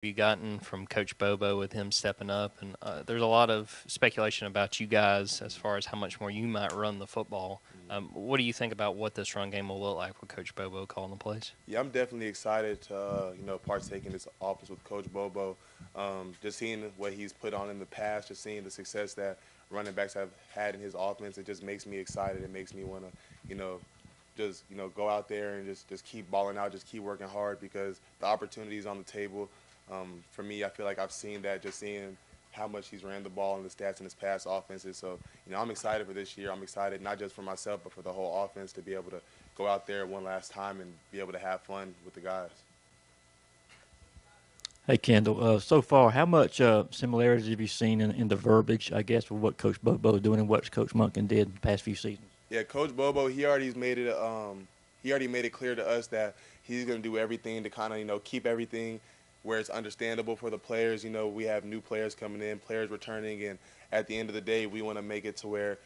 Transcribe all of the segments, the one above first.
you gotten from Coach Bobo with him stepping up? And there's a lot of speculation about you guys as far as how much more you might run the football. What do you think about what this run game will look like with Coach Bobo calling the plays? Yeah, I'm definitely excited to partake in this office with Coach Bobo. Just seeing what he's put on in the past, just seeing the success that running backs have had in his offense, it just makes me excited. It makes me want to you know just go out there and just keep balling out, just keep working hard because the opportunity is on the table. For me, I feel like I've seen that just seeing how much he's ran the ball and the stats in his past offenses. So I'm excited for this year. I'm excited not just for myself but for the whole offense to be able to go out there one last time and be able to have fun with the guys. Hey, Kendall. So far, how much similarities have you seen in the verbiage, I guess, with what Coach Bobo is doing and what Coach Monken did the past few seasons? Yeah, Coach Bobo, he already made it clear to us that he's going to do everything to kind of keep everything where it's understandable for the players. We have new players coming in, players returning, and at the end of the day, we want to make it to where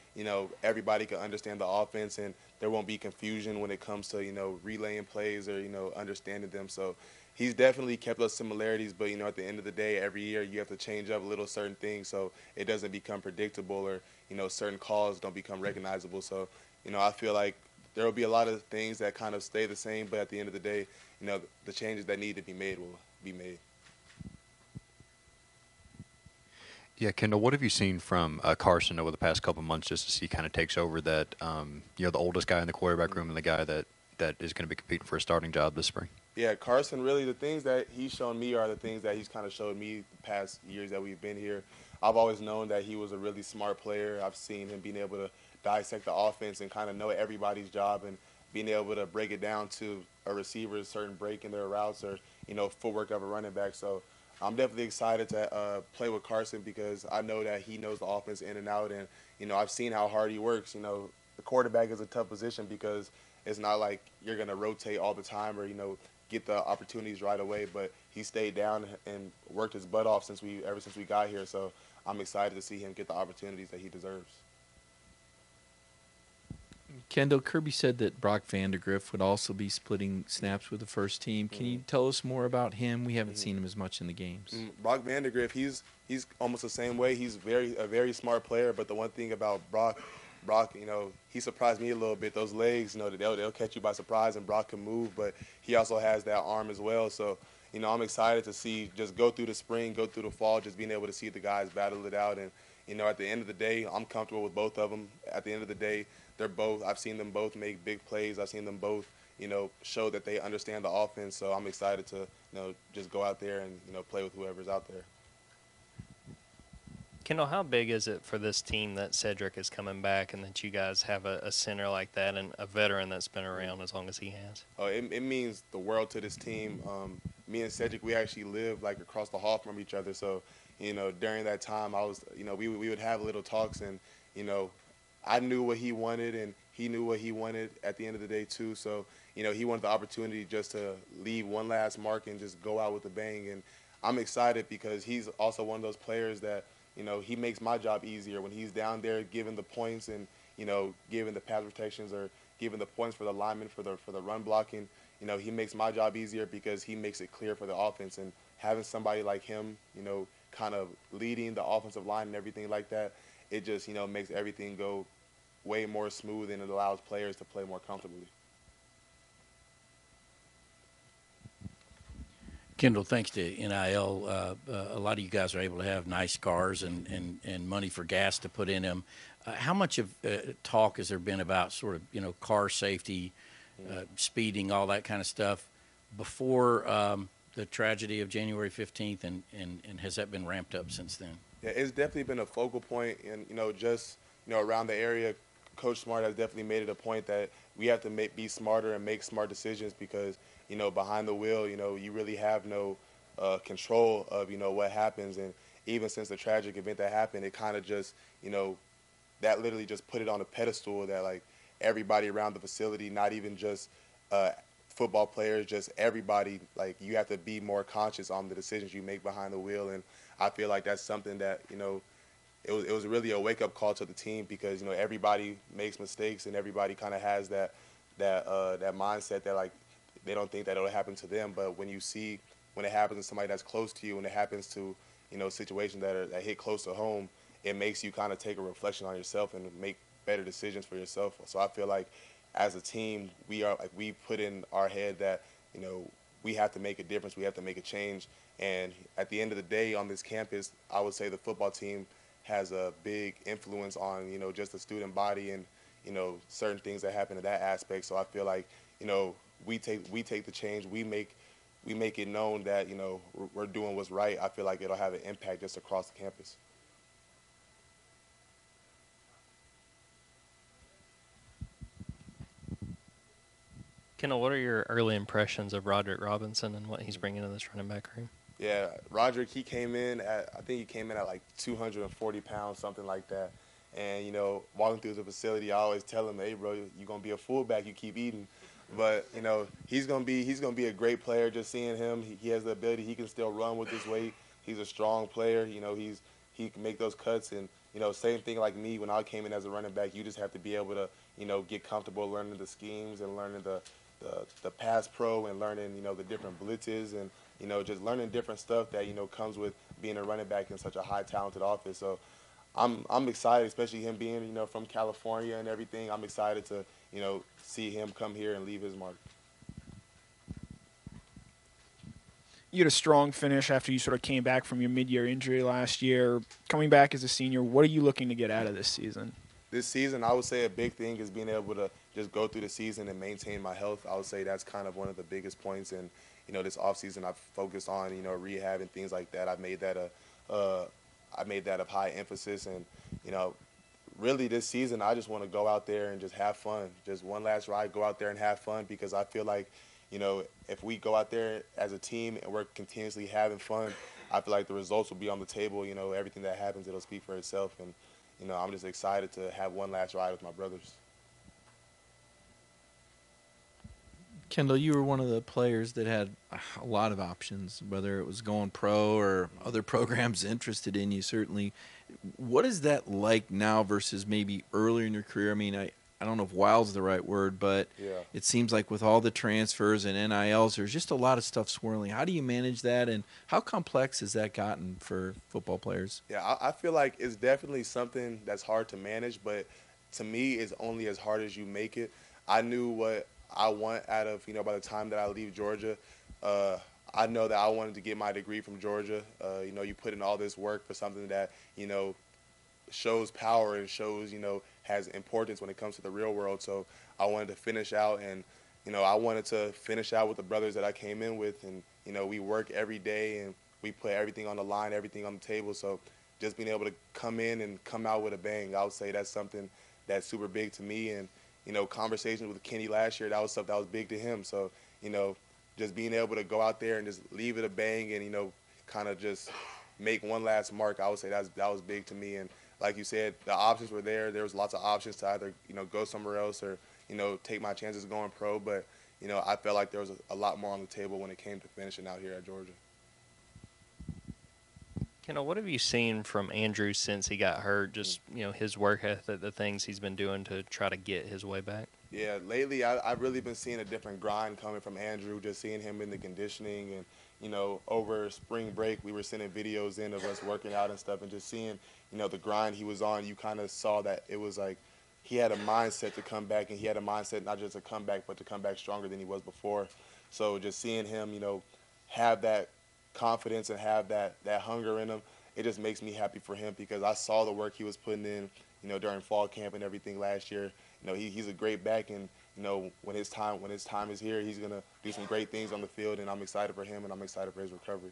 everybody can understand the offense and there won't be confusion when it comes to relaying plays or understanding them. So he's definitely kept those similarities, but at the end of the day, every year you have to change up a little certain things so it doesn't become predictable or certain calls don't become recognizable. So I feel like there will be a lot of things that kind of stay the same, but at the end of the day, the changes that need to be made will be made. Yeah, Kendall, what have you seen from Carson over the past couple months, just as he kind of takes over that, the oldest guy in the quarterback room and the guy that is going to be competing for a starting job this spring? Yeah, Carson, really the things that he's shown me are the things that he's kind of showed me the past years that we've been here. I've always known that he was a really smart player. I've seen him being able to dissect the offense and kind of know everybody's job and being able to break it down to a receiver's certain break in their routes or, footwork of a running back. So I'm definitely excited to play with Carson because I know that he knows the offense in and out. And, I've seen how hard he works. The quarterback is a tough position because it's not like you're going to rotate all the time or, get the opportunities right away. But he stayed down and worked his butt off ever since we got here. So I'm excited to see him get the opportunities that he deserves. Kendall, Kirby said that Brock Vandegrift would also be splitting snaps with the first team. Can you tell us more about him? We haven't seen him as much in the games. Brock Vandegrift, he's almost the same way. He's a very smart player. But the one thing about Brock, he surprised me a little bit. Those legs, they'll catch you by surprise, and Brock can move, but he also has that arm as well. So, I'm excited to see just go through the spring, go through the fall, just being able to see the guys battle it out. And, at the end of the day, I'm comfortable with both of them. At the end of the day, I've seen them both make big plays. I've seen them both, show that they understand the offense. So I'm excited to, just go out there and, play with whoever's out there. Kendall, how big is it for this team that Cedric is coming back and that you guys have a center like that and a veteran that's been around as long as he has? Oh, it means the world to this team. Me and Cedric, we actually live like across the hall from each other. So, during that time, I was, we would have little talks, and I knew what he wanted, and he knew what he wanted at the end of the day too. So, he wanted the opportunity just to leave one last mark and just go out with a bang. And I'm excited because he's also one of those players that he makes my job easier when he's down there giving the points and giving the pass protections or giving the points for the linemen for the run blocking. He makes my job easier because he makes it clear for the offense, and having somebody like him, kind of leading the offensive line and everything like that, it just makes everything go way more smooth and it allows players to play more comfortably. Kendall, thanks to NIL, a lot of you guys are able to have nice cars and money for gas to put in them. How much of talk has there been about sort of, car safety, speeding, all that kind of stuff before the tragedy of January 15th, and has that been ramped up since then? Yeah, it's definitely been a focal point, and just around the area, Coach Smart has definitely made it a point that we have to be smarter and make smart decisions because behind the wheel, you really have no control of what happens, and even since the tragic event that happened, it kind of just that literally just put it on a pedestal that like everybody around the facility, not even just football players, just everybody, like you have to be more conscious on the decisions you make behind the wheel. And I feel like that's something that it was really a wake up call to the team because everybody makes mistakes and everybody kind of has that mindset that like they don't think that it'll happen to them. But when you see when it happens to somebody that's close to you, when it happens to, situations that hit close to home, it makes you kind of take a reflection on yourself and make better decisions for yourself. So I feel like as a team, we put in our head that, we have to make a difference, we have to make a change. And at the end of the day on this campus, I would say the football team has a big influence on, just the student body and, certain things that happen in that aspect. So I feel like, we take the change, we make it known that, we're doing what's right. I feel like it'll have an impact just across the campus. Kendall, what are your early impressions of Roderick Robinson and what he's bringing to this running back room? Yeah, Roderick, I think he came in at like 240 pounds, something like that. And, walking through the facility, I always tell him, hey, bro, you're going to be a fullback, you keep eating. But, he's going to be a great player. Just seeing him, he has the ability, he can still run with his weight. He's a strong player. He can make those cuts. And, same thing like me when I came in as a running back, you just have to be able to, get comfortable learning the schemes and learning the pass pro and learning, the different blitzes and, just learning different stuff that, comes with being a running back in such a high talented offense. So I'm excited, especially him being, from California and everything. I'm excited to, see him come here and leave his mark. You had a strong finish after you sort of came back from your mid-year injury last year. Coming back as a senior, what are you looking to get out of this season? This season, I would say a big thing is being able to just go through the season and maintain my health. I would say that's kind of one of the biggest points. And, this offseason I've focused on, rehab and things like that. I made that of high emphasis. And, really this season I just want to go out there and just have fun. Just one last ride, go out there and have fun, because I feel like, if we go out there as a team and we're continuously having fun, I feel like the results will be on the table. Everything that happens, it'll speak for itself. And, I'm just excited to have one last ride with my brothers. Kendall, you were one of the players that had a lot of options, whether it was going pro or other programs interested in you, certainly. What is that like now versus maybe earlier in your career? I mean, I don't know if wild's the right word, but Yeah. It seems like with all the transfers and NILs, there's just a lot of stuff swirling. How do you manage that, and how complex has that gotten for football players? Yeah, I feel like it's definitely something that's hard to manage, but to me, it's only as hard as you make it. I knew what I want out of, by the time that I leave Georgia. I know that I wanted to get my degree from Georgia. You put in all this work for something that, shows power and shows, has importance when it comes to the real world. So I wanted to finish out, and, I wanted to finish out with the brothers that I came in with. And, we work every day and we put everything on the line, everything on the table. So just being able to come in and come out with a bang, I would say that's something that's super big to me. And, conversations with Kenny last year, that was stuff that was big to him. So, just being able to go out there and just leave it a bang and, kind of just make one last mark, I would say that was big to me. And like you said, the options were there. There was lots of options to either, go somewhere else or, take my chances going pro. But, I felt like there was a lot more on the table when it came to finishing out here at Georgia. Kendall, what have you seen from Andrew since he got hurt? Just, his work ethic, the things he's been doing to try to get his way back? Yeah, lately I've really been seeing a different grind coming from Andrew, just seeing him in the conditioning. And, over spring break, we were sending videos in of us working out and stuff, and just seeing, the grind he was on. You kind of saw that it was like he had a mindset to come back, and he had a mindset not just to come back, but to come back stronger than he was before. So just seeing him, have that confidence and have that hunger in him, it just makes me happy for him, because I saw the work he was putting in, during fall camp and everything last year. He's a great back, and when his time is here, he's gonna do some great things on the field, and I'm excited for him and I'm excited for his recovery.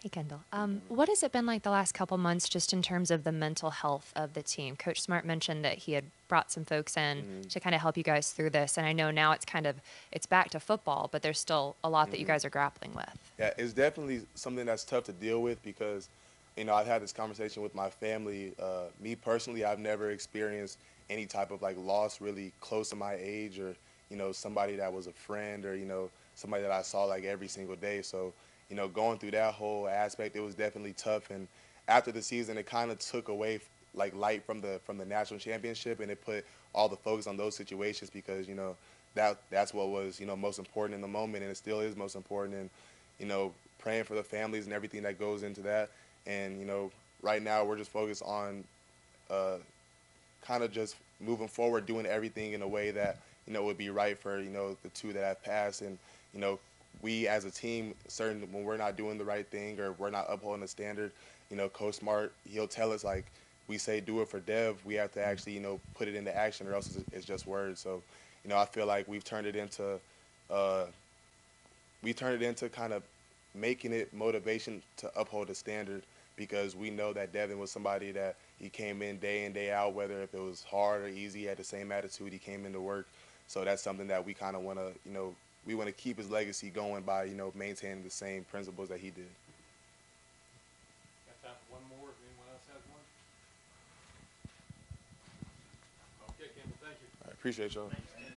Hey, Kendall. What has it been like the last couple months just in terms of the mental health of the team? Coach Smart mentioned that he had brought some folks in to kind of help you guys through this. And I know now it's back to football, but there's still a lot that you guys are grappling with. Yeah, it's definitely something that's tough to deal with, because, I've had this conversation with my family. Me personally, I've never experienced any type of loss really close to my age, or, somebody that was a friend, or, somebody that I saw every single day. So, going through that whole aspect, it was definitely tough. And after the season, it kind of took away like light from the national championship, and it put all the focus on those situations because that's what was most important in the moment, and it still is most important. And praying for the families and everything that goes into that. And right now we're just focused on kind of just moving forward, doing everything in a way that would be right for the two that have passed. And we as a team, certain when we're not doing the right thing or we're not upholding the standard, Coach Smart, he'll tell us, like, we say do it for Dev, we have to actually put it into action, or else it's just words. So I feel like we've turned it into kind of making it motivation to uphold the standard, because we know that Devin was somebody that he came in day out, whether if it was hard or easy, he had the same attitude. He came into work. So that's something that we kind of want to, we want to keep his legacy going by, maintaining the same principles that he did. Got time for one more, if anyone else has one? Okay, Kendall, thank you. I appreciate y'all.